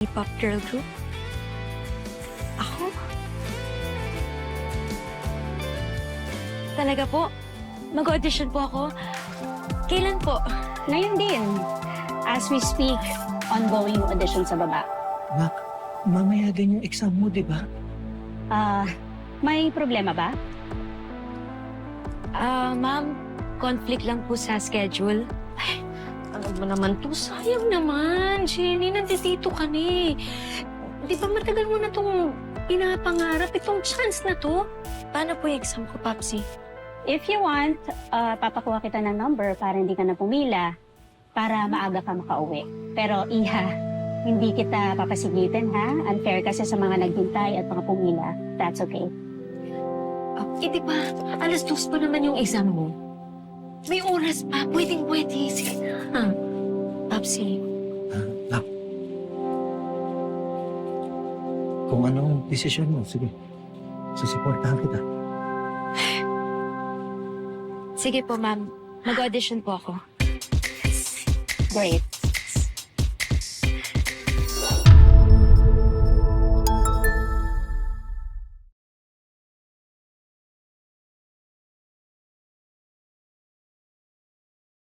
K-pop girl group? Ako? Talaga po? Mag-audition po ako? Kailan po? Ngayon din. As we speak, ongoing yung audition sa baba. Nak, mamaya din yung exam mo, di ba? May problema ba? Ma'am, conflict lang po sa schedule. Ay, ano ba naman to? Sayang naman, Jenny. Nandito ka na eh. Di ba matagal mo na itong pinapangarap, itong chance na to? Paano po yung exam ko, Papsi? If you want, papakuha kita ng number para hindi ka na pumila, para maaga ka makauwi. Pero Iha, hindi kita papasigitin ha? Unfair kasi sa mga naghintay at mga pumila. That's okay. Di ba, alas 2 pa naman yung exam mo. May oras pa, pwedeng-pwede. Sige na. Papsi. Nak, kung anong desisyon mo, sige. Susuportahan kita. Sige po, ma'am. Mag-audition po ako. Great.